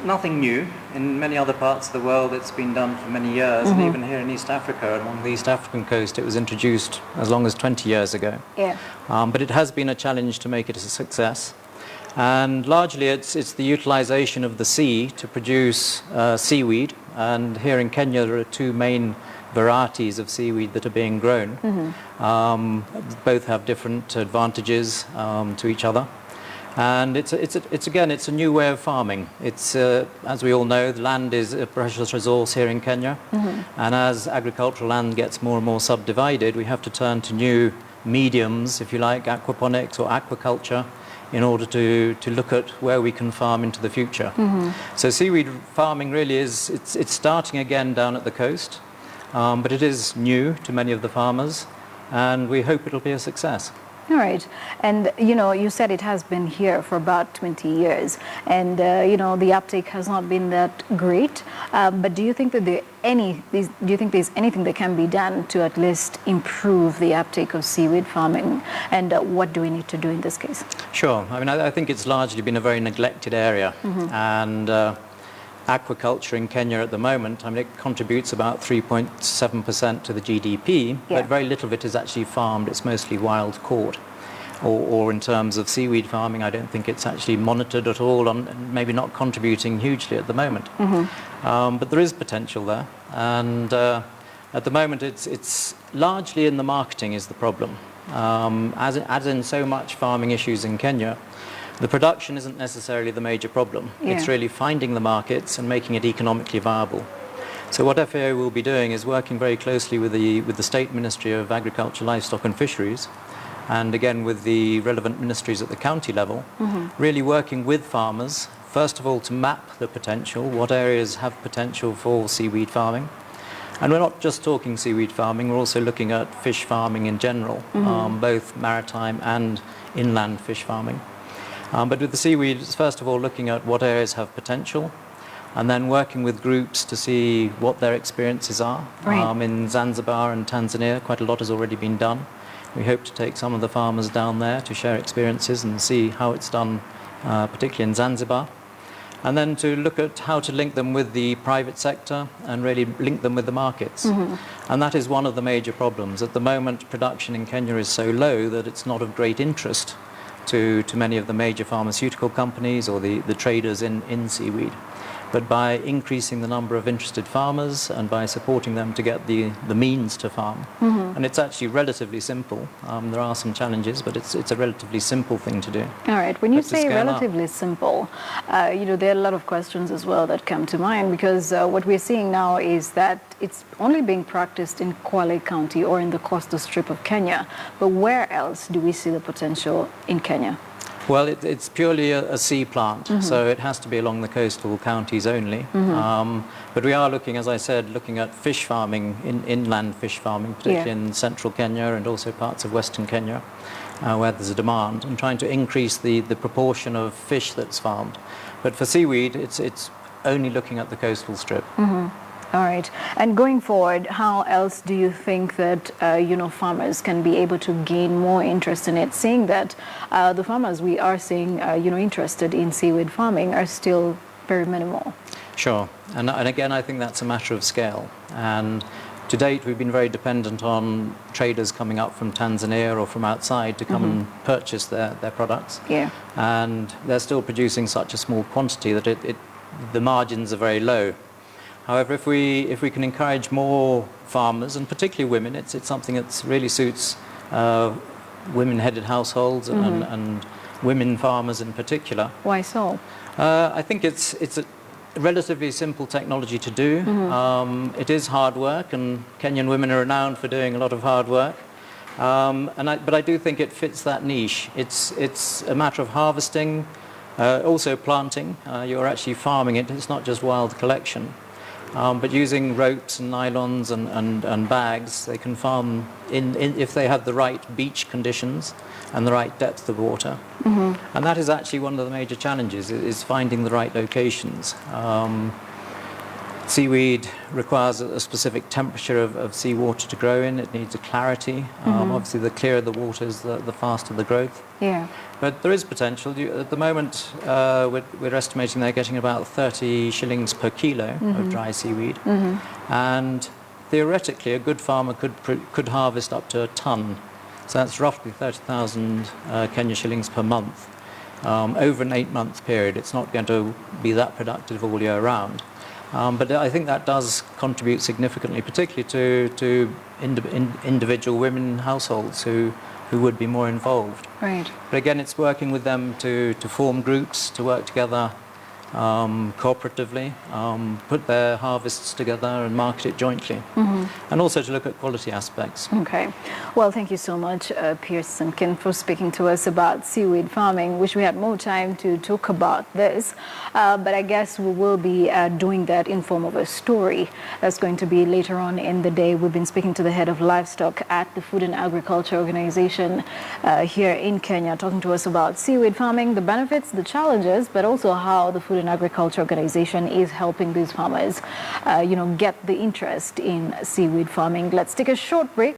nothing new. In many other parts of the world it's been done for many years, and even here in East Africa, along the East African coast, it was introduced as long as 20 years ago. Yeah. But it has been a challenge to make it a success. And largely it's the utilization of the sea to produce seaweed, and here in Kenya there are two main varieties of seaweed that are being grown. Both have different advantages to each other. And it's a new way of farming. It's, as we all know, the land is a precious resource here in Kenya. And as agricultural land gets more and more subdivided, we have to turn to new mediums, if you like, aquaponics or aquaculture, in order to look at where we can farm into the future. So seaweed farming really it's starting again down at the coast, but it is new to many of the farmers, and we hope it'll be a success. All right. And, you said it has been here for about 20 years, and, the uptake has not been that great. But do you think that there's anything that can be done to at least improve the uptake of seaweed farming? And what do we need to do in this case? Sure. I mean, I think it's largely been a very neglected area. And aquaculture in Kenya at the moment, I mean, it contributes about 3.7% to the GDP, but very little of it is actually farmed. It's mostly wild caught. Or in terms of seaweed farming, I don't think it's actually monitored at all, and maybe not contributing hugely at the moment. But there is potential there, and at the moment it's largely in the marketing is the problem. As in so much farming issues in Kenya, the production isn't necessarily the major problem. It's really finding the markets and making it economically viable. So what FAO will be doing is working very closely with the State Ministry of Agriculture, Livestock and Fisheries, and again with the relevant ministries at the county level, really working with farmers, first of all to map the potential, what areas have potential for seaweed farming. And we're not just talking seaweed farming, we're also looking at fish farming in general, both maritime and inland fish farming. But with the seaweed, it's first of all looking at what areas have potential, and then working with groups to see what their experiences are. In Zanzibar and Tanzania, quite a lot has already been done. We hope to take some of the farmers down there to share experiences and see how it's done, particularly in Zanzibar. And then to look at how to link them with the private sector and really link them with the markets. And that is one of the major problems. At the moment, production in Kenya is so low that it's not of great interest to many of the major pharmaceutical companies or the traders in seaweed. But by increasing the number of interested farmers and by supporting them to get the means to farm, and it's actually relatively simple. There are some challenges, but it's a relatively simple thing to do. All right. When you say relatively simple, there are a lot of questions as well that come to mind, because what we're seeing now is that it's only being practiced in Kwale County or in the coastal strip of Kenya. But where else do we see the potential in Kenya? Well, it's purely a sea plant, so it has to be along the coastal counties only. But we are looking, as I said, looking at fish farming, inland fish farming, particularly in central Kenya and also parts of western Kenya, where there's a demand, and trying to increase the proportion of fish that's farmed. But for seaweed, it's only looking at the coastal strip. All right. And going forward, how else do you think that, farmers can be able to gain more interest in it, seeing that the farmers we are seeing, interested in seaweed farming are still very minimal? Sure. And again, I think that's a matter of scale. And to date, we've been very dependent on traders coming up from Tanzania or from outside to come and purchase their products. And they're still producing such a small quantity that the margins are very low. However, if we can encourage more farmers, and particularly women, it's something that really suits women-headed households and women farmers in particular. Why so? I think it's a relatively simple technology to do. It is hard work, and Kenyan women are renowned for doing a lot of hard work. But I do think it fits that niche. It's a matter of harvesting, also planting. You're actually farming it. It's not just wild collection. But using ropes and nylons and bags, they can farm if they have the right beach conditions and the right depth of water. And that is actually one of the major challenges, is finding the right locations. Seaweed requires a specific temperature of seawater to grow in. It needs a clarity. Obviously, the clearer the water is, the faster the growth. Yeah. But there is potential. At the moment, we're estimating they're getting about 30 shillings per kilo of dry seaweed. And theoretically, a good farmer could harvest up to a ton. So that's roughly 30,000 Kenya shillings per month. Over an 8-month period, it's not going to be that productive all year round. But I think that does contribute significantly, particularly to individual women households who would be more involved. Right. But again, it's working with them to form groups, to work together cooperatively, put their harvests together and market it jointly. And also to look at quality aspects. Okay. Well, thank you so much, Piers Simpkin, for speaking to us about seaweed farming. Wish we had more time to talk about this, but I guess we will be doing that in form of a story. That's going to be later on in the day. We've been speaking to the head of livestock at the Food and Agriculture Organization here in Kenya, talking to us about seaweed farming, the benefits, the challenges, but also how the Food and Agriculture Organization is helping these farmers, get the interest in seaweed farming. Let's take a short break.